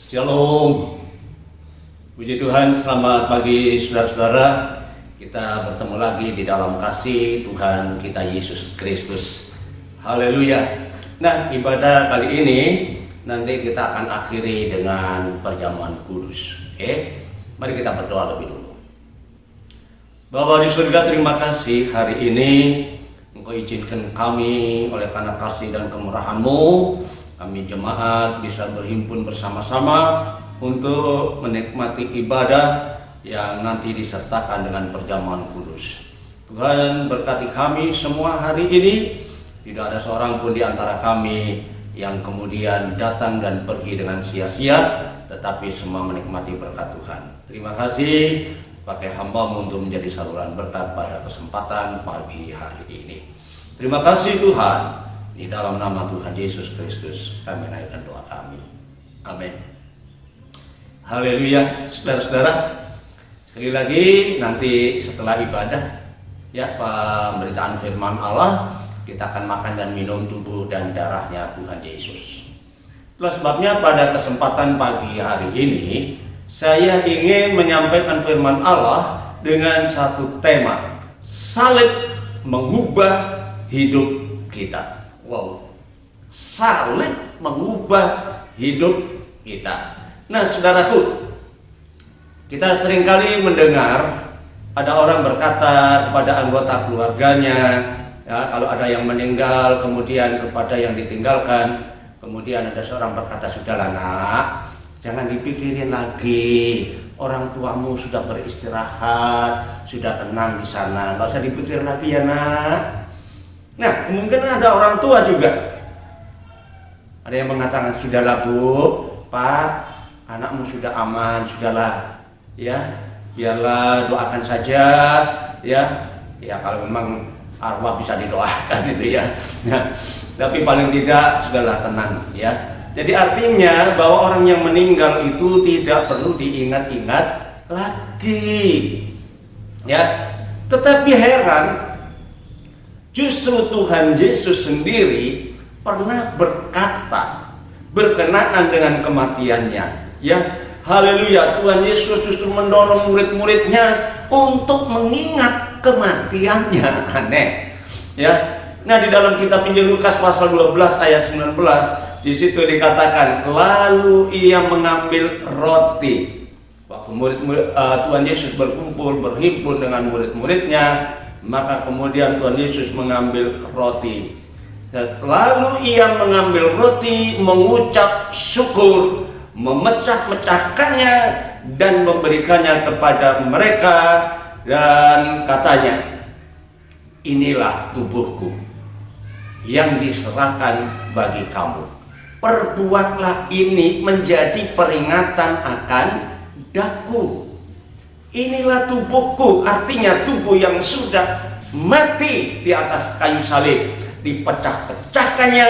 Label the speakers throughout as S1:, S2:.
S1: Shalom, puji Tuhan, selamat pagi saudara-saudara. Kita bertemu lagi di dalam kasih Tuhan kita Yesus Kristus. Haleluya. Nah, ibadah kali ini nanti kita akan akhiri dengan perjamuan kudus. Oke, mari kita berdoa lebih dulu. Bapa di surga, terima kasih hari ini Engkau izinkan kami oleh karena kasih dan kemurahan-Mu, kami jemaat bisa berhimpun bersama-sama untuk menikmati ibadah yang nanti disertakan dengan perjamuan kudus. Tuhan berkati kami semua hari ini. Tidak ada seorang pun di antara kami yang kemudian datang dan pergi dengan sia-sia, tetapi semua menikmati berkat Tuhan. Terima kasih, pakai hamba-Mu untuk menjadi saluran berkat pada kesempatan pagi hari ini. Terima kasih Tuhan. Di dalam nama Tuhan Yesus Kristus kami naikkan doa kami. Amin. Haleluya. Saudara-saudara, sekali lagi nanti setelah ibadah ya pemberitaan firman Allah, kita akan makan dan minum tubuh dan darahnya Tuhan Yesus. Itulah sebabnya pada kesempatan pagi hari ini saya ingin menyampaikan firman Allah dengan satu tema, salib mengubah hidup kita. Wow, salib mengubah hidup kita. Nah, saudaraku, kita seringkali mendengar ada orang berkata kepada anggota keluarganya, ya, kalau ada yang meninggal, kemudian kepada yang ditinggalkan, kemudian ada seorang berkata, sudahlah nak, jangan dipikirin lagi, orang tuamu sudah beristirahat, sudah tenang di sana, nggak usah dipikir lagi ya nak. Nah, kemungkinan ada orang tua juga. Ada yang mengatakan, sudahlah Bu, Pak, anakmu sudah aman, sudahlah, ya, biarlah doakan saja, ya, kalau memang arwah bisa didoakan itu ya. Nah, tapi paling tidak sudahlah tenang, ya. Jadi artinya bahwa orang yang meninggal itu tidak perlu diingat-ingat lagi, ya. Tetapi heran. Justru Tuhan Yesus sendiri pernah berkata berkenaan dengan kematiannya. Ya, haleluya. Tuhan Yesus justru mendorong murid-muridnya untuk mengingat kematiannya. Aneh. Ya. Nah, di dalam kitab Injil Lukas pasal 12 ayat 19, di situ dikatakan, lalu ia mengambil roti. Waktu Tuhan Yesus berkumpul, berhimpun dengan murid-muridnya, maka kemudian Tuhan Yesus mengambil roti. Lalu ia mengambil roti, mengucap syukur, memecah-mecahkannya dan memberikannya kepada mereka, dan katanya, inilah tubuhku yang diserahkan bagi kamu. Perbuatlah ini menjadi peringatan akan daku. Inilah tubuhku, artinya tubuh yang sudah mati di atas kayu salib, dipecah-pecahkannya,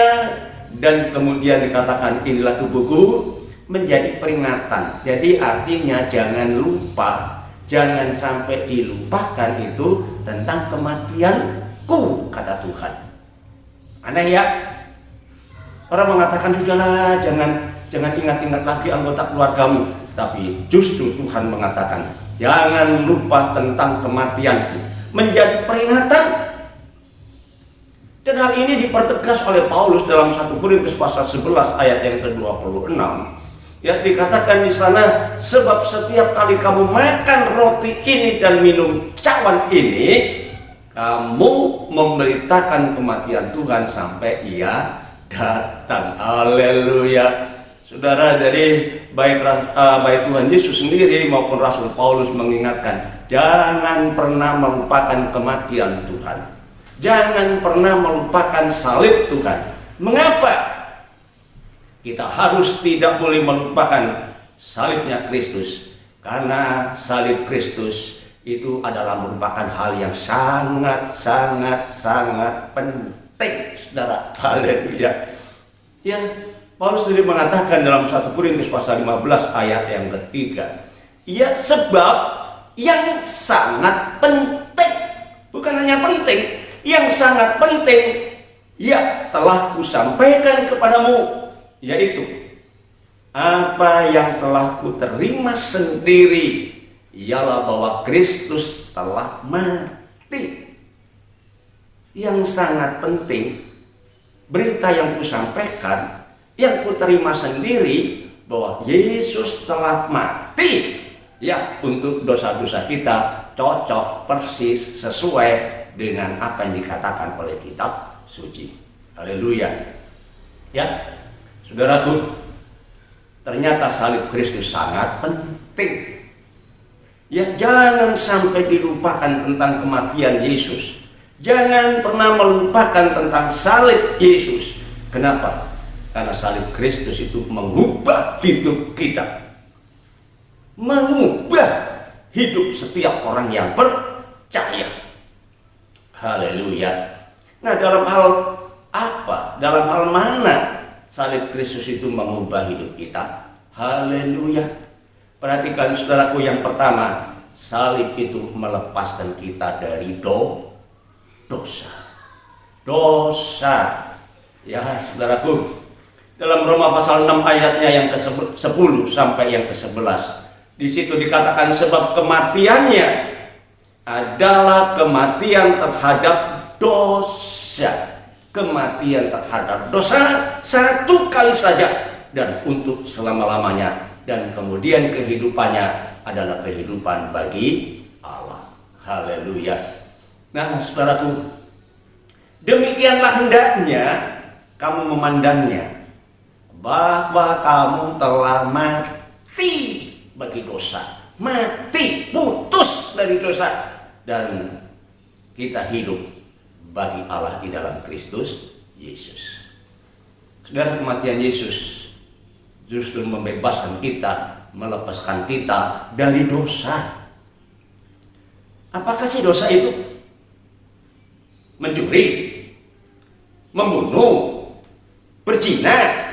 S1: dan kemudian dikatakan inilah tubuhku menjadi peringatan. Jadi artinya jangan lupa, jangan sampai dilupakan itu tentang kematianku, kata Tuhan. Aneh ya, orang mengatakan sudahlah, jangan ingat-ingat lagi anggota keluargamu, tapi justru Tuhan mengatakan jangan lupa tentang kematianku, menjadi peringatan. Dan hal ini dipertegas oleh Paulus dalam 1 Korintus pasal 11 ayat yang ke-26. Ya, dikatakan di sana, sebab setiap kali kamu makan roti ini dan minum cawan ini, kamu memberitakan kematian Tuhan sampai Ia datang. Haleluya. Saudara, jadi baik Tuhan Yesus sendiri maupun Rasul Paulus mengingatkan, jangan pernah melupakan kematian Tuhan. Jangan pernah melupakan salib Tuhan. Mengapa kita harus tidak boleh melupakan salibnya Kristus? Karena salib Kristus itu adalah merupakan hal yang sangat penting, saudara. Haleluya. Ya, Paulus sendiri mengatakan dalam 1 Korintus pasal 15 ayat yang ketiga, ya, sebab yang sangat penting, bukan hanya penting, yang sangat penting, ya, telah kusampaikan kepadamu, yaitu apa yang telah kuterima sendiri, ialah bahwa Kristus telah mati. Yang sangat penting, berita yang kusampaikan, yang kuterima sendiri, bahwa Yesus telah mati, ya, untuk dosa-dosa kita, cocok persis sesuai dengan apa yang dikatakan oleh kitab suci. Haleluya. Ya, saudaraku, ternyata salib Kristus sangat penting. Ya, jangan sampai dilupakan tentang kematian Yesus. Jangan pernah melupakan tentang salib Yesus. Kenapa? Karena salib Kristus itu mengubah hidup kita, mengubah hidup setiap orang yang percaya. Haleluya. Nah, dalam hal apa? Dalam hal mana salib Kristus itu mengubah hidup kita? Haleluya. Perhatikan saudaraku, yang pertama, salib itu melepaskan kita dari dosa. Ya, saudaraku, dalam Roma pasal 6 ayatnya yang ke-10 sampai yang ke-11, di situ dikatakan, sebab kematiannya adalah kematian terhadap dosa. Kematian terhadap dosa satu kali saja dan untuk selama-lamanya, dan kemudian kehidupannya adalah kehidupan bagi Allah. Haleluya. Nah, saudaraku, demikianlah hendaknya kamu memandangnya, bahwa kamu telah mati bagi dosa, mati, putus dari dosa, dan kita hidup bagi Allah di dalam Kristus Yesus. Saudara, kematian Yesus justru membebaskan kita, melepaskan kita dari dosa. Apakah sih dosa itu? Mencuri, membunuh, berzina?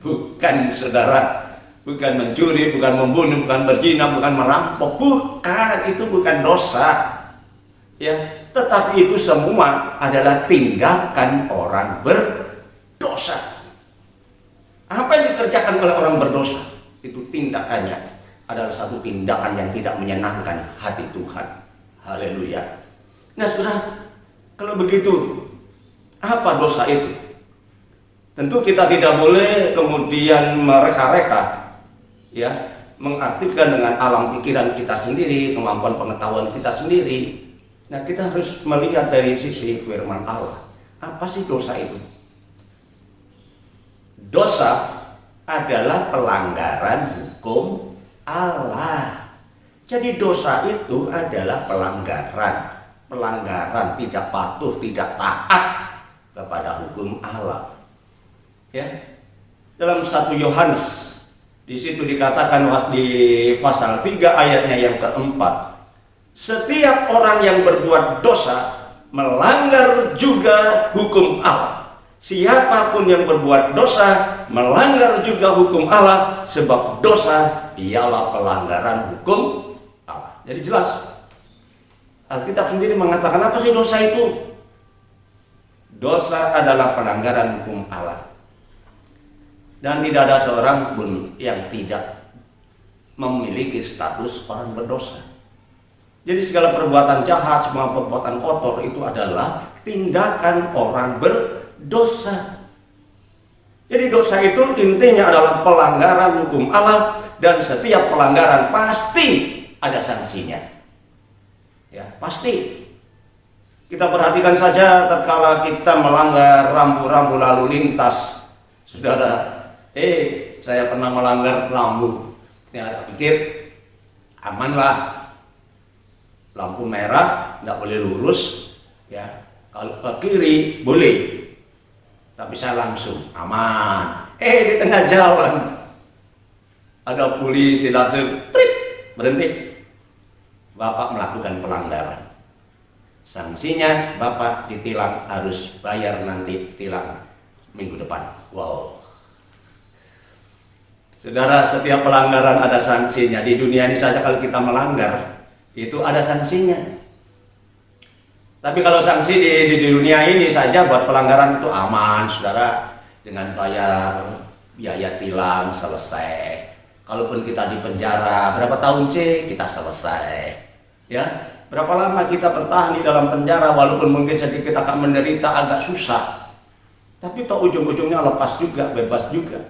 S1: Bukan, saudara. Bukan mencuri, bukan membunuh, bukan berzina, bukan merampok. Bukan, itu bukan dosa. Ya, tetapi itu semua adalah tindakan orang berdosa. Apa yang dikerjakan oleh orang berdosa? Itu tindakannya adalah satu tindakan yang tidak menyenangkan hati Tuhan. Haleluya. Nah, saudara, kalau begitu, apa dosa itu? Tentu kita tidak boleh kemudian mereka-reka, ya, mengaktifkan dengan alam pikiran kita sendiri, kemampuan pengetahuan kita sendiri. Nah, kita harus melihat dari sisi firman Allah. Apa sih dosa itu? Dosa adalah pelanggaran hukum Allah. Jadi dosa itu adalah pelanggaran tidak patuh, tidak taat kepada hukum Allah. Ya. Dalam 1 Yohanes di situ dikatakan di pasal 3 ayatnya yang keempat, setiap orang yang berbuat dosa melanggar juga hukum Allah. Siapapun yang berbuat dosa melanggar juga hukum Allah, sebab dosa ialah pelanggaran hukum Allah. Jadi jelas, Alkitab sendiri mengatakan apa sih dosa itu? Dosa adalah pelanggaran hukum Allah. Dan tidak ada seorang pun yang tidak memiliki status orang berdosa. Jadi segala perbuatan jahat, semua perbuatan kotor itu adalah tindakan orang berdosa. Jadi dosa itu intinya adalah pelanggaran hukum Allah, dan setiap pelanggaran pasti ada sanksinya. Ya, pasti. Kita perhatikan saja tatkala kita melanggar rambu-rambu lalu lintas. Saudara, saya pernah melanggar rambu. Ya, pikir aman lah. Lampu merah nggak boleh lurus, ya. Kalau ke kiri boleh. Tapi saya langsung aman. Di tengah jalan ada polisi datang, berhenti. Bapak melakukan pelanggaran. Sanksinya Bapak ditilang, harus bayar nanti tilang minggu depan. Wow. Saudara, setiap pelanggaran ada sanksinya. Di dunia ini saja kalau kita melanggar, itu ada sanksinya. Tapi kalau sanksi di dunia ini saja buat pelanggaran itu aman, saudara. Dengan bayar biaya tilang selesai. Kalaupun kita di penjara, berapa tahun sih kita selesai. Ya, berapa lama kita bertahan di dalam penjara, walaupun mungkin sedikit akan menderita, agak susah. Tapi toh ujung-ujungnya lepas juga, bebas juga.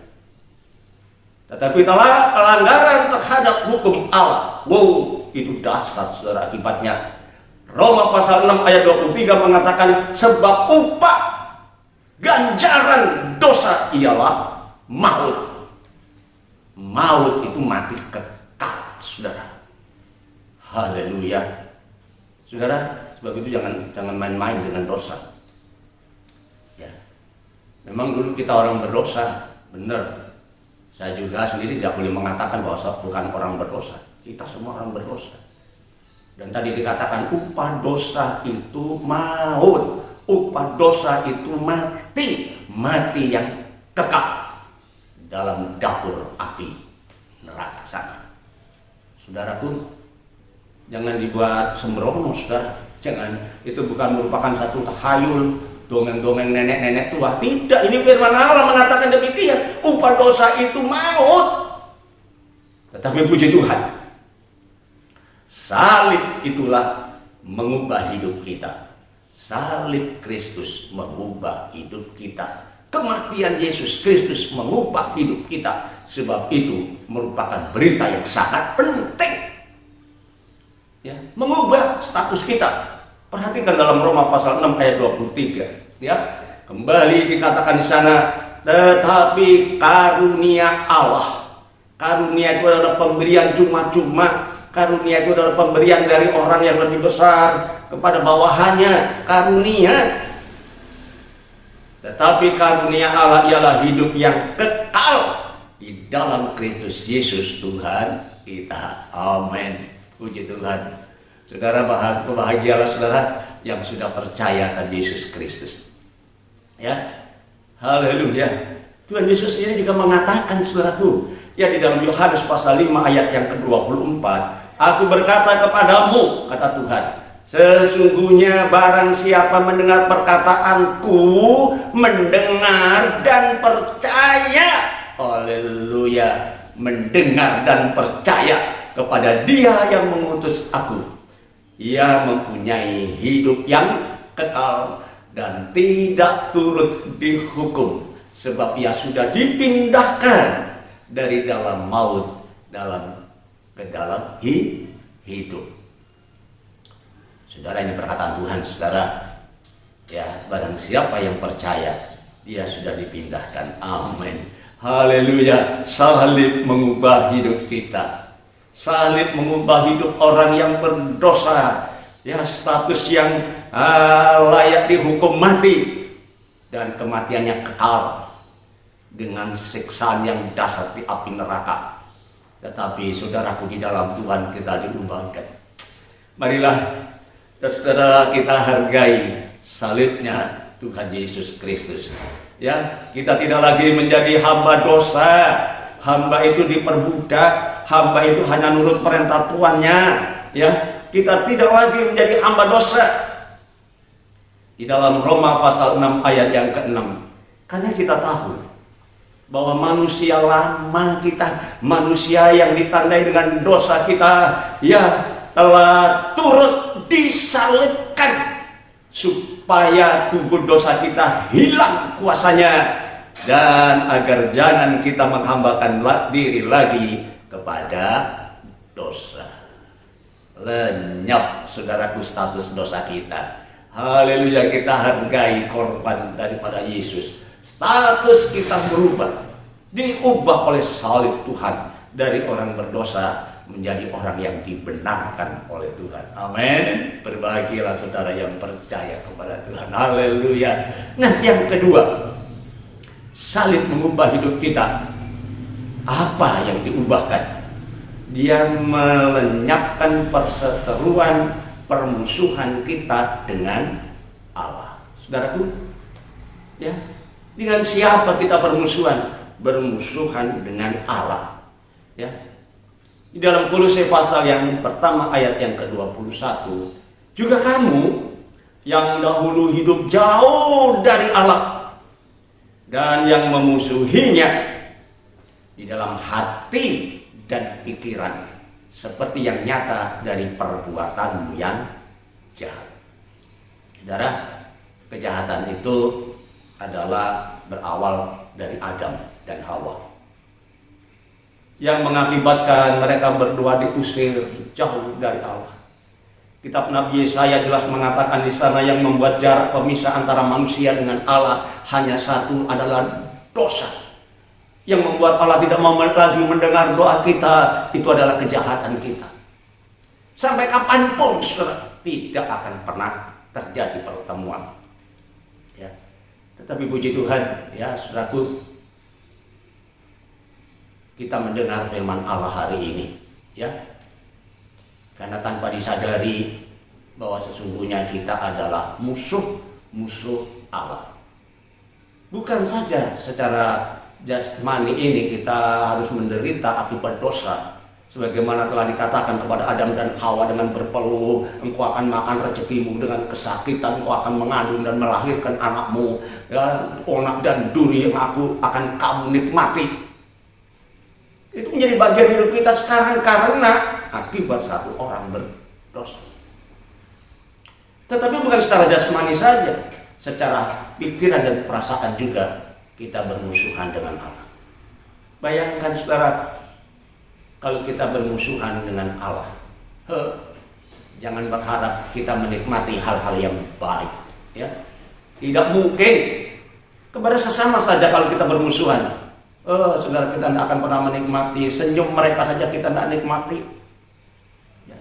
S1: Tetapi telah pelanggaran terhadap hukum Allah, wow, itu dahsyat, saudara, akibatnya. Roma pasal 6 ayat 23 mengatakan, sebab upah ganjaran dosa ialah maut. Maut itu mati kekal, saudara. Haleluya. Saudara, sebab itu jangan main-main dengan dosa. Ya. Memang dulu kita orang berdosa, benar. Saya juga sendiri tidak boleh mengatakan bahwa saya bukan orang berdosa. Kita semua orang berdosa. Dan tadi dikatakan upah dosa itu maut. Upah dosa itu mati. Mati yang kekal dalam dapur api neraka sana. Saudaraku, jangan dibuat sembrono, saudara. Jangan, itu bukan merupakan satu tahayul, dongeng-dongeng nenek-nenek tua. Tidak, ini firman Allah mengatakan demikian. Upah dosa itu maut. Tetapi puji Tuhan, salib itulah mengubah hidup kita. Salib Kristus mengubah hidup kita. Kematian Yesus Kristus mengubah hidup kita. Sebab itu merupakan berita yang sangat penting. Ya, mengubah status kita. Perhatikan dalam Roma pasal 6 ayat 23. Ya, kembali dikatakan di sana, tetapi karunia Allah. Karunia itu adalah pemberian cuma-cuma. Karunia itu adalah pemberian dari orang yang lebih besar kepada bawahannya. Karunia. Tetapi karunia Allah ialah hidup yang kekal di dalam Kristus Yesus Tuhan kita. Amin. Puji Tuhan. Saudara, bahagialah saudara yang sudah percaya ke Yesus Kristus. Ya. Haleluya. Tuhan Yesus ini juga mengatakan, saudaraku, ya, di dalam Yohanes pasal 5 ayat yang ke-24, aku berkata kepadamu, kata Tuhan, sesungguhnya barang siapa mendengar perkataanku, mendengar dan percaya, haleluya, mendengar dan percaya kepada Dia yang mengutus aku, ia mempunyai hidup yang kekal dan tidak turut dihukum, sebab ia sudah dipindahkan dari dalam maut ke dalam hidup. Saudara, ini perkataan Tuhan, saudara. Ya, barang siapa yang percaya, dia sudah dipindahkan. Amin. Haleluya. Salib mengubah hidup kita. Salib mengubah hidup orang yang berdosa. Ya, status yang layak dihukum mati. Dan kematiannya kekal dengan siksaan yang dahsyat di api neraka. Tetapi saudaraku, di dalam Tuhan kita diubahkan. Marilah saudara kita hargai salibnya Tuhan Yesus Kristus. Ya, kita tidak lagi menjadi hamba dosa. Hamba itu diperbudak, hamba itu hanya nurut perintah tuannya. Ya, kita tidak lagi menjadi hamba dosa. Di dalam Roma pasal 6 ayat yang ke-6. Karena kita tahu bahwa manusia lama kita, manusia yang ditandai dengan dosa kita, ya, telah turut disalibkan supaya tubuh dosa kita hilang kuasanya, dan agar jangan kita menghambakan diri lagi kepada dosa. Lenyap saudaraku status dosa kita. Haleluya, kita hargai korban daripada Yesus. Status kita berubah, diubah oleh salib Tuhan, dari orang berdosa menjadi orang yang dibenarkan oleh Tuhan. Amin. Berbahagialah saudara yang percaya kepada Tuhan. Haleluya. Nah, yang kedua, salib mengubah hidup kita. Apa yang diubahkan? Dia melenyapkan perseteruan, permusuhan kita dengan Allah. Saudaraku, ya, dengan siapa kita bermusuhan? Bermusuhan dengan Allah. Ya. Di dalam Kolose pasal yang pertama ayat yang ke-21, juga kamu yang dahulu hidup jauh dari Allah dan yang memusuhinya di dalam hati dan pikiran, seperti yang nyata dari perbuatanmu yang jahat. Saudara, kejahatan itu adalah berawal dari Adam dan Hawa, yang mengakibatkan mereka berdua diusir jauh dari Allah. Kitab Nabi Yesaya jelas mengatakan di sana, yang membuat jarak pemisah antara manusia dengan Allah hanya satu, adalah dosa. Yang membuat Allah tidak mau lagi mendengar doa kita, itu adalah kejahatan kita. Sampai kapanpun saudara, tidak akan pernah terjadi pertemuan. Ya. Tetapi puji Tuhan, ya saudaraku, kita mendengar firman Allah hari ini, ya, karena tanpa disadari bahwa sesungguhnya kita adalah musuh Allah. Bukan saja secara jasmani ini kita harus menderita akibat dosa, sebagaimana telah dikatakan kepada Adam dan Hawa dengan berpeluh, engkau akan makan rezekimu, dengan kesakitan engkau akan mengandung dan melahirkan anakmu, ya, onak dan duri yang aku akan kamu nikmati. Itu menjadi bagian hidup kita sekarang karena akibat satu orang berdosa. Tetapi bukan secara jasmani saja, secara pikiran dan perasaan juga kita bermusuhan dengan Allah. Bayangkan saudara, kalau kita bermusuhan dengan Allah, jangan berharap kita menikmati hal-hal yang baik, ya. Tidak mungkin. Kepada sesama saja kalau kita bermusuhan, saudara, kita tidak akan pernah menikmati senyum mereka saja, kita tidak nikmati, ya.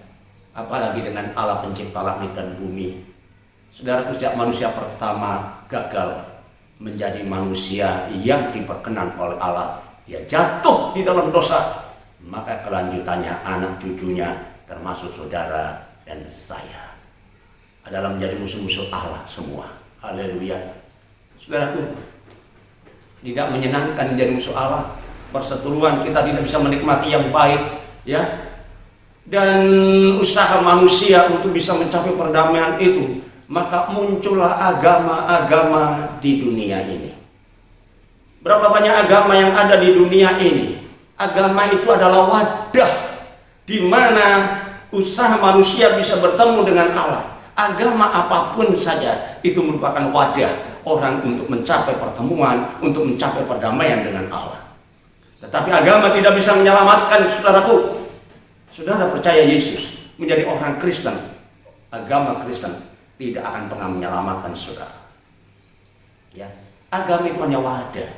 S1: Apalagi dengan Allah pencipta langit dan bumi. Saudara, sejak manusia pertama gagal menjadi manusia yang diperkenan oleh Allah, dia jatuh di dalam dosa, maka kelanjutannya anak cucunya termasuk saudara dan saya adalah menjadi musuh-musuh Allah semua. Haleluya. Saudaraku, tidak menyenangkan menjadi musuh Allah. Perseteruan kita tidak bisa menikmati yang baik, ya. Dan usaha manusia untuk bisa mencapai perdamaian itu, maka muncullah agama-agama di dunia ini. Berapa banyak agama yang ada di dunia ini? Agama itu adalah wadah di mana usaha manusia bisa bertemu dengan Allah. Agama apapun saja itu merupakan wadah orang untuk mencapai pertemuan, untuk mencapai perdamaian dengan Allah. Tetapi agama tidak bisa menyelamatkan saudaraku. Saudara percaya Yesus, menjadi orang Kristen, agama Kristen tidak akan pernah menyelamatkan saudara. Ya, agama itu hanya wadah.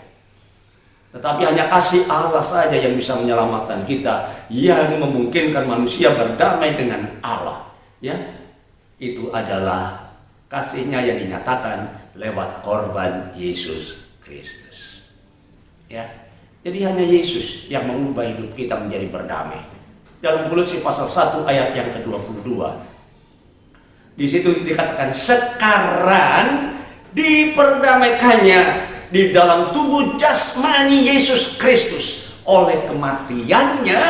S1: Tetapi hanya kasih Allah saja yang bisa menyelamatkan kita, yang memungkinkan manusia berdamai dengan Allah. Ya, itu adalah kasihnya yang dinyatakan lewat korban Yesus Kristus. Ya, jadi hanya Yesus yang mengubah hidup kita menjadi berdamai. Dalam Kolose pasal 1 ayat yang ke-22, di situ dikatakan, sekarang diperdamaikannya di dalam tubuh jasmani Yesus Kristus oleh kematiannya,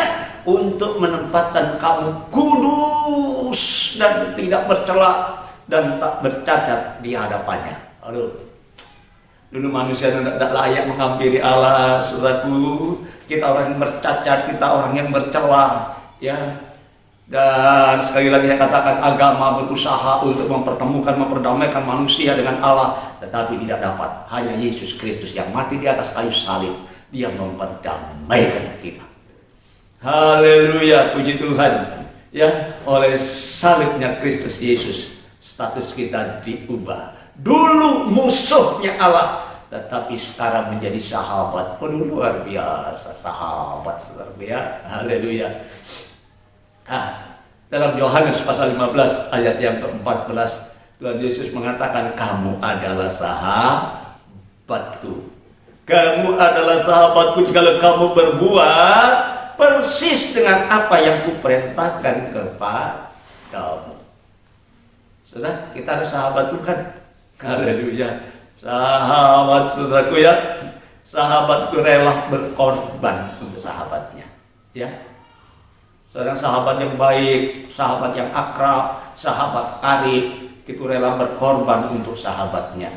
S1: untuk menempatkan kamu kudus dan tidak bercela dan tak bercacat di hadapannya. Aduh, dulu manusia tidak layak menghampiri Allah, saudaraku. Kita orang yang bercacat, kita orang yang bercela, ya. Dan sekali lagi saya katakan, agama berusaha untuk memperdamaikan manusia dengan Allah, tetapi tidak dapat. Hanya Yesus Kristus yang mati di atas kayu salib, Dia memperdamaikan kita. Haleluya, puji Tuhan. Ya, oleh salibnya Kristus Yesus, status kita diubah. Dulu musuhnya Allah, tetapi sekarang menjadi sahabat. Luar biasa, sahabat, saudara ya. Haleluya. Dalam Yohanes pasal 15 ayat yang ke-14, Tuhan Yesus mengatakan, kamu adalah sahabatku. Kamu adalah sahabatku jika kamu berbuat persis dengan apa yang kuperintahkan kepadamu. Saudara, kita harus sahabat Tuhan. Haleluya. Sahabat, saudaraku ya. Sahabat itu rela berkorban untuk sahabatnya. Ya. Seorang sahabat yang baik, sahabat yang akrab, sahabat karib, itu rela berkorban untuk sahabatnya.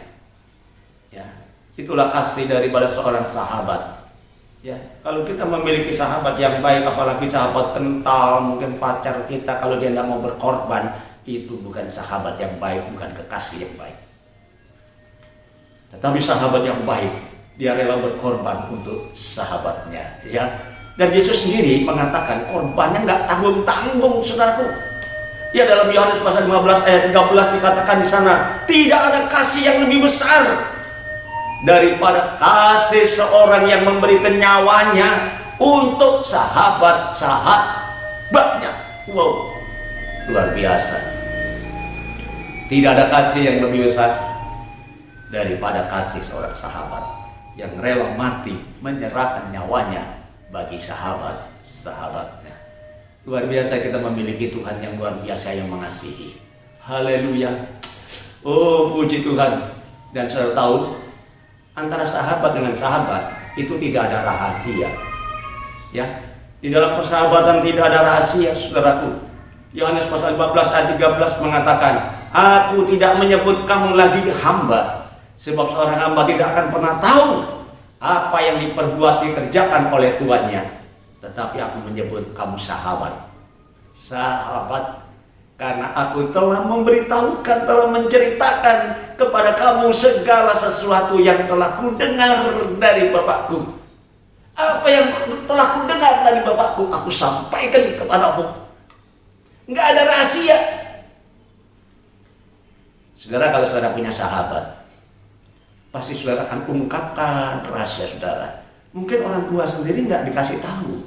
S1: Ya, itulah kasih daripada seorang sahabat. Ya, kalau kita memiliki sahabat yang baik, apalagi sahabat kental, mungkin pacar kita, kalau dia tidak mau berkorban, itu bukan sahabat yang baik, bukan kekasih yang baik. Tetapi sahabat yang baik, dia rela berkorban untuk sahabatnya. Ya. Dan Yesus sendiri mengatakan korbannya nggak tanggung-tanggung, saudaraku. Ya, dalam Yohanes pasal 15 ayat 13 dikatakan di sana, tidak ada kasih yang lebih besar daripada kasih seorang yang memberikan nyawanya untuk sahabatnya. Wow, luar biasa. Tidak ada kasih yang lebih besar daripada kasih seorang sahabat yang rela mati menyerahkan nyawanya bagi sahabatnya. Luar biasa kita memiliki Tuhan yang luar biasa yang mengasihi. Haleluya. Oh, puji Tuhan. Dan saudara tahu, antara sahabat dengan sahabat itu tidak ada rahasia. Ya, di dalam persahabatan tidak ada rahasia, saudaraku. Yohanes pasal 14 ayat 13 mengatakan, aku tidak menyebut kamu lagi hamba, sebab seorang hamba tidak akan pernah tahu apa yang dikerjakan oleh tuannya, tetapi aku menyebut kamu sahabat. Sahabat, karena aku telah memberitahukan, telah menceritakan kepada kamu segala sesuatu yang telah kudengar dari Bapakku. Apa yang telah kudengar dari Bapakku, aku sampaikan kepadamu. Enggak ada rahasia. Saudara, kalau saudara punya sahabat, pasti saudara akan ungkapkan rahasia saudara. Mungkin orang tua sendiri nggak dikasih tahu,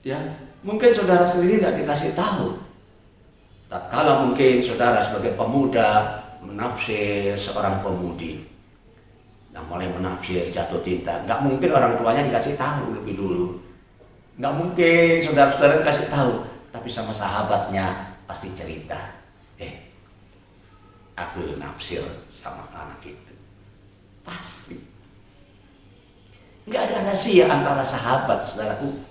S1: ya. Mungkin saudara sendiri nggak dikasih tahu. Tatkala mungkin saudara sebagai pemuda menafsir seorang pemudi, nah mulai menafsir jatuh cinta, nggak mungkin orang tuanya dikasih tahu lebih dulu. Nggak mungkin saudara-saudara dikasih tahu, tapi sama sahabatnya pasti cerita. Aku nafsir sama anak itu. Pasti. Nggak ada rahasia antara sahabat, saudaraku.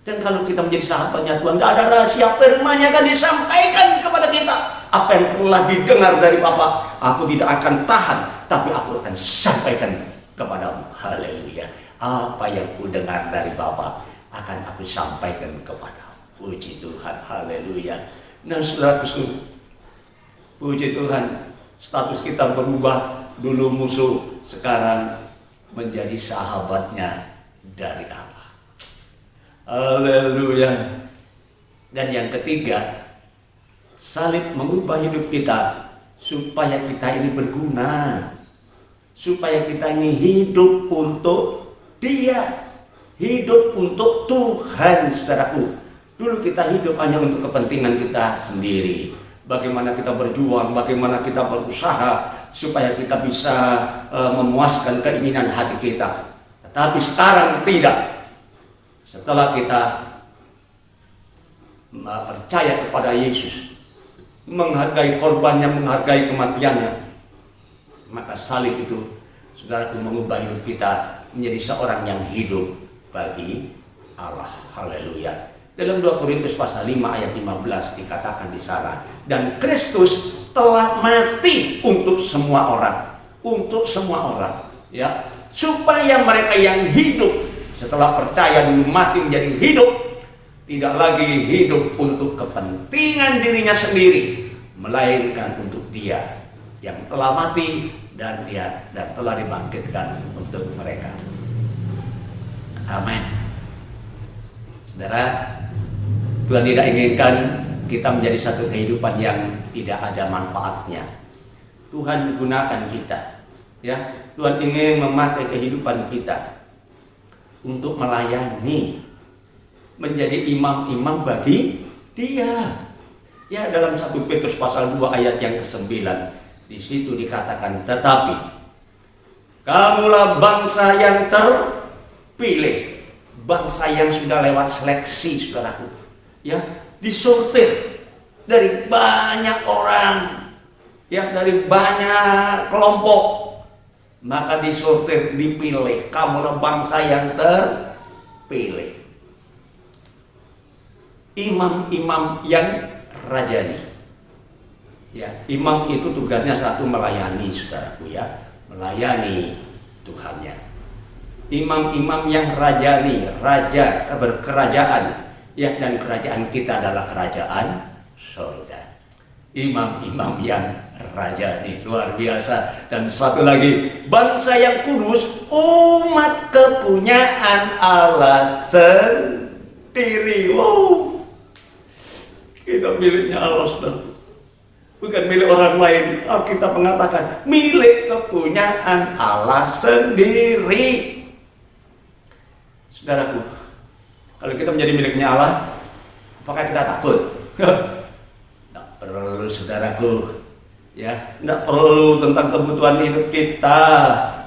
S1: Dan kalau kita menjadi sahabatnya Tuhan, nggak ada rahasia, firman-Nya akan disampaikan kepada kita. Apa yang telah didengar dari Bapa, aku tidak akan tahan, tapi aku akan sampaikan kepadamu. Haleluya. Apa yang ku dengar dari Bapa akan aku sampaikan kepadamu. Puji Tuhan. Haleluya. Nah, saudaraku, puji Tuhan, status kita berubah. Dulu musuh, sekarang menjadi sahabatnya dari Allah. Haleluya. Dan yang ketiga, salib mengubah hidup kita supaya kita ini berguna, supaya kita ini hidup untuk Dia, hidup untuk Tuhan, saudaraku. Dulu kita hidup hanya untuk kepentingan kita sendiri. Bagaimana kita berjuang, bagaimana kita berusaha supaya kita bisa memuaskan keinginan hati kita. Tetapi sekarang tidak. Setelah kita percaya kepada Yesus, menghargai korbannya, menghargai kematiannya, maka salib itu, saudaraku, mengubah hidup kita menjadi seorang yang hidup bagi Allah. Haleluya. Dalam 2 Korintus pasal 5 ayat 15 dikatakan di sana, dan Kristus telah mati untuk semua orang, ya, supaya mereka yang hidup setelah percaya dulu mati menjadi hidup, tidak lagi hidup untuk kepentingan dirinya sendiri, melainkan untuk Dia yang telah mati dan telah dibangkitkan untuk mereka. Amin. Saudara, Tuhan tidak inginkan kita menjadi satu kehidupan yang tidak ada manfaatnya. Tuhan gunakan kita, ya. Tuhan ingin memakai kehidupan kita untuk melayani, menjadi imam-imam bagi Dia. Ya, dalam 1 Petrus pasal 2 ayat yang ke-9, di situ dikatakan, tetapi kamulah bangsa yang terpilih, bangsa yang sudah lewat seleksi, saudaraku, ya, disortir dari banyak orang, ya, dari banyak kelompok, maka disortir, dipilih. Kamulah bangsa yang terpilih, imam-imam yang rajani. Ya, imam itu tugasnya satu, melayani, saudaraku, ya, melayani Tuhannya. Imam-imam yang rajani, raja berkerajaan, ya, dan kerajaan kita adalah kerajaan surga. Imam-imam yang rajani, luar biasa. Dan satu lagi, bangsa yang kudus, umat kepunyaan Allah sendiri. Wow, kita miliknya Allah, saudara, bukan milik orang lain. Alkitab mengatakan milik kepunyaan Allah sendiri. Saudaraku, kalau kita menjadi miliknya Allah, apakah kita takut? Tidak perlu, saudaraku, ya, tidak perlu tentang kebutuhan hidup kita.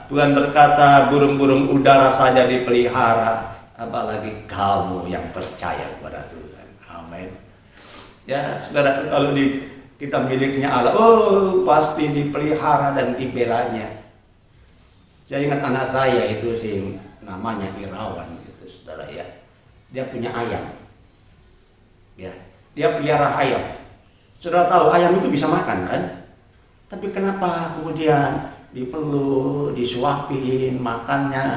S1: Tuhan berkata, burung-burung udara saja dipelihara, apalagi kamu yang percaya kepada Tuhan. Amin. Ya, saudaraku, kalau kita miliknya Allah, oh, pasti dipelihara dan dibelanya. Saya ingat anak saya itu sih, namanya Irawan gitu, saudara, ya. Dia punya ayam, ya, dia pelihara ayam. Saudara tahu ayam itu bisa makan, kan? Tapi kenapa kemudian dipeluk, disuapin makannya,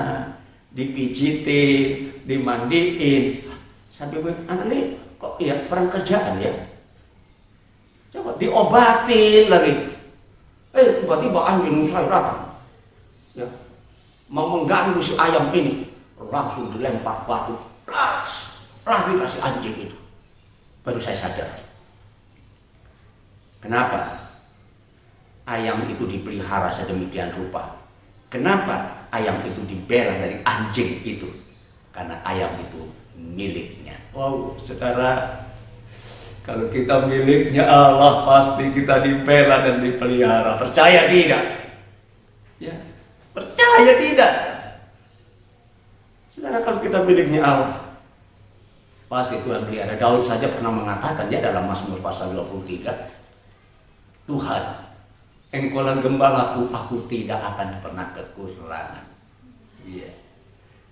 S1: dipijitin, dimandiin, sampai anak ini kok ya perang kerjaan, ya. Coba diobatin lagi, tiba-tiba anjing saya datang, ya, mau mengganggu si ayam ini, langsung dilempar batu, lari kasih anjing itu. Baru saya sadar, kenapa ayam itu dipelihara sedemikian rupa, kenapa ayam itu dibela dari anjing itu, karena ayam itu miliknya. Wow, saudara, kalau kita miliknya Allah, pasti kita dibela dan dipelihara. Percaya tidak? Ya, percaya tidak? Saudara, kalau kita miliknya Allah, pasti Tuhan pelihara. Daud saja pernah mengatakan, ya, dalam Mazmur pasal 23, Tuhan, Engkaulah gembalaku, aku tidak akan pernah kekurangan. Iya.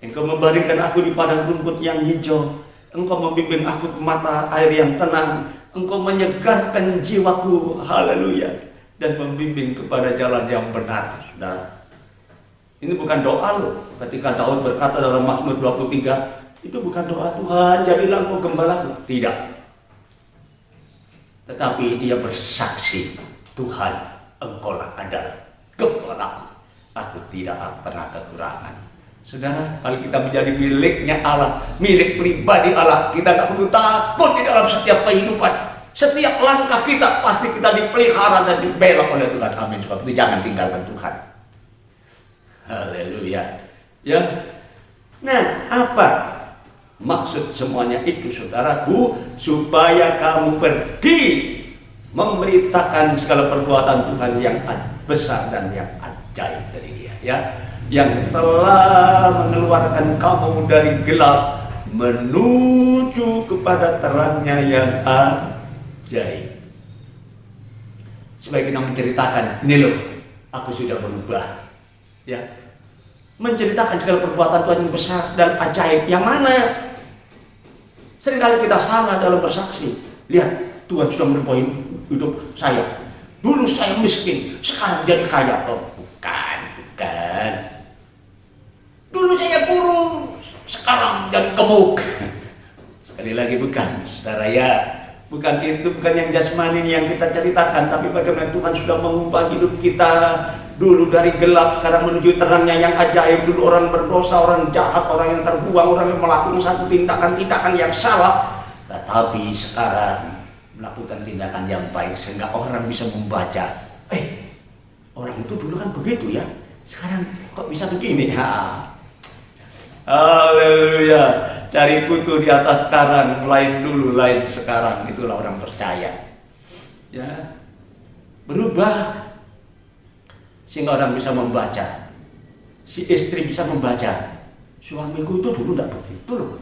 S1: Engkau membaringkan aku di padang rumput yang hijau. Engkau membimbing aku ke mata air yang tenang. Engkau menyegarkan jiwaku, haleluya, dan membimbing kepada jalan yang benar. Saudara, ini bukan doa loh. Ketika Daud berkata dalam Mazmur 23, itu bukan doa, Tuhan jadilah engkau gembalaku. Tidak. Tetapi dia bersaksi, Tuhan, engkaulah adalah gembalaku, aku tidak pernah kekurangan. Saudara, kalau kita menjadi miliknya Allah, milik pribadi Allah, kita tak perlu takut di dalam setiap kehidupan. Setiap langkah kita pasti kita dipelihara dan dibela oleh Tuhan. Amin. Sebab itu jangan tinggalkan Tuhan. Haleluya. Ya. Nah, apa maksud semuanya itu, saudaraku? Supaya kamu pergi memberitakan segala perbuatan Tuhan yang besar dan yang ajaib dari Dia, ya, yang telah mengeluarkan kamu dari gelap menuju kepada terangnya yang ajaib. Supaya kita menceritakan, ini loh, aku sudah berubah, ya, menceritakan segala perbuatan Tuhan yang besar dan ajaib. Yang mana seringkali kita salah dalam bersaksi. Lihat, Tuhan sudah merubah hidup saya. Dulu saya miskin, sekarang jadi kaya. Oh, bukan. Dulu saya kurus, sekarang jadi gemuk. Sekali lagi bukan, saudara ya. Bukan itu, bukan yang jasmani yang kita ceritakan, tapi bagaimana Tuhan sudah mengubah hidup kita dulu dari gelap sekarang menuju terangnya yang ajaib. Dulu orang berdosa, orang jahat, orang yang terbuang, orang yang melakukan satu tindakan-tindakan yang salah, tetapi sekarang melakukan tindakan yang baik sehingga orang bisa membaca, orang itu dulu kan begitu ya, sekarang kok bisa begini ya. Haleluya. Cari kutu di atas karang, lain dulu, lain sekarang. Itulah orang percaya. Ya. Berubah sehingga orang bisa membaca. Si istri bisa membaca. Suamiku itu dulu tidak begitu loh.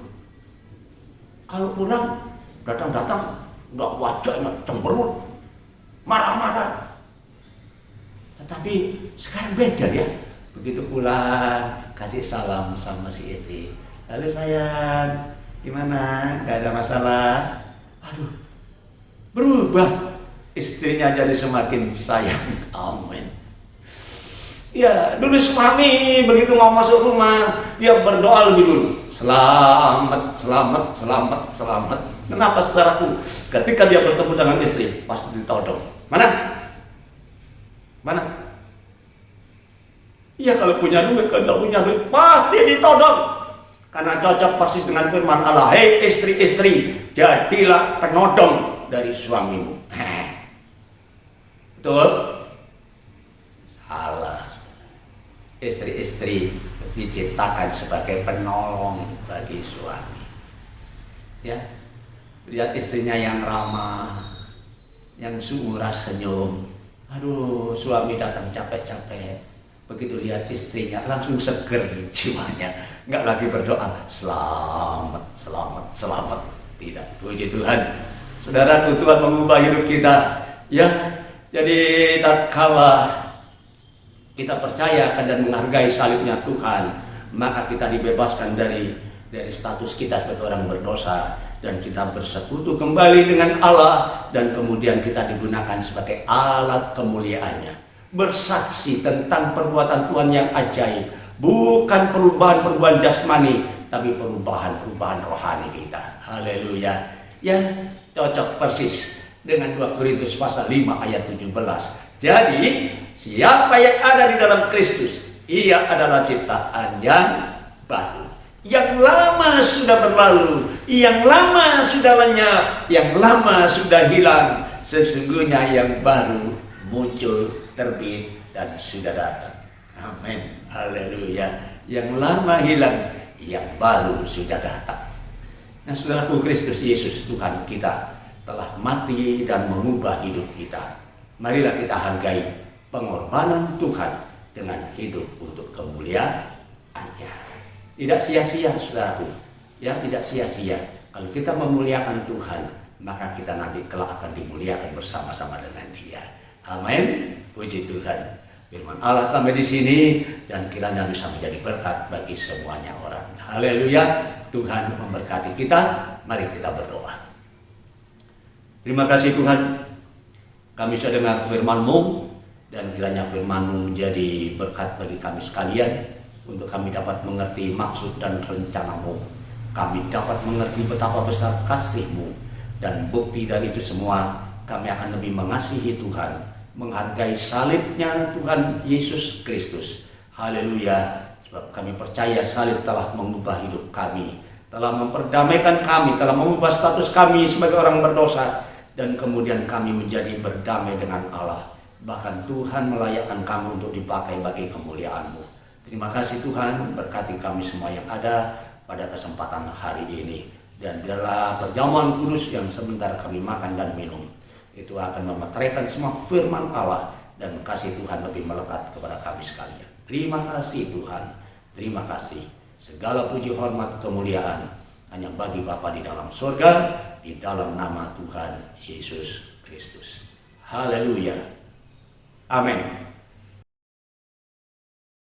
S1: Kalau pulang datang-datang nggak wajahnya cemberut, marah-marah. Tetapi sekarang beda ya. Begitu pulang kasih salam sama si istri. Halo sayang, gimana? Gak ada masalah? Aduh, berubah. Istrinya jadi semakin sayang. Amin. Ya, dulu suami begitu mau masuk rumah, dia berdoa lebih dulu. Selamat, selamat, selamat, selamat. Kenapa saudaraku? Ketika dia bertemu dengan istri, pasti ditodong. Mana? Mana? Iya, kalau punya duit, kalau tidak punya duit, pasti ditodong. Karena cocok persis dengan firman Allah. Hei istri-istri, jadilah penodong dari suamimu. Betul? Salah. Istri-istri diciptakan sebagai penolong bagi suami. Ya, lihat istrinya yang ramah, yang seuras senyum. Aduh, suami datang capek-capek. Begitu lihat istrinya langsung seger jiwanya, nggak lagi berdoa selamat, selamat, selamat. Tidak, puji Tuhan. Saudaraku, Tuhan mengubah hidup kita. Ya, jadi tatkala kita percayakan dan menghargai salibnya Tuhan, maka kita dibebaskan dari status kita sebagai orang berdosa dan kita bersekutu kembali dengan Allah, dan kemudian kita digunakan sebagai alat kemuliaannya. Bersaksi tentang perbuatan Tuhan yang ajaib, bukan perubahan-perubahan jasmani, tapi perubahan-perubahan rohani kita. Haleluya. Ya, cocok persis dengan 2 Korintus pasal 5 ayat 17. Jadi, siapa yang ada di dalam Kristus, ia adalah ciptaan yang baru. Yang lama sudah berlalu, yang lama sudah lenyap, yang lama sudah hilang. Sesungguhnya yang baru muncul, terbit, dan sudah datang. Amin. Haleluya. Yang lama hilang, yang baru sudah datang. Nah, saudaraku, Kristus Yesus Tuhan kita telah mati dan mengubah hidup kita. Marilah kita hargai pengorbanan Tuhan dengan hidup untuk kemuliaan-Nya. Tidak sia-sia, saudaraku. Ya, tidak sia-sia. Kalau kita memuliakan Tuhan, maka kita nanti kelak akan dimuliakan bersama-sama dengan Dia. Amin. Puji Tuhan. Firman Allah sampai di sini, dan kiranya bisa menjadi berkat bagi semuanya orang. Haleluya. Tuhan memberkati kita. Mari kita berdoa. Terima kasih Tuhan. Kami sudah dengar firman-Mu, dan kiranya firman-Mu menjadi berkat bagi kami sekalian, untuk kami dapat mengerti maksud dan rencana-Mu. Kami dapat mengerti betapa besar kasih-Mu, dan bukti dari itu semua kami akan lebih mengasihi Tuhan, menghargai salibnya Tuhan Yesus Kristus. Haleluya. Sebab kami percaya salib telah mengubah hidup kami, telah memperdamaikan kami, telah mengubah status kami sebagai orang berdosa, dan kemudian kami menjadi berdamai dengan Allah. Bahkan Tuhan melayakkan kami untuk dipakai bagi kemuliaan-Mu. Terima kasih Tuhan, berkati kami semua yang ada pada kesempatan hari ini. Dan biarlah perjamuan kudus yang sebentar kami makan dan minum, itu akan memeteraikan semua firman Allah, dan kasih Tuhan lebih melekat kepada kami sekalian. Terima kasih Tuhan, terima kasih. Segala puji, hormat, kemuliaan hanya bagi Bapa di dalam surga, di dalam nama Tuhan Yesus Kristus. Haleluya. Amin.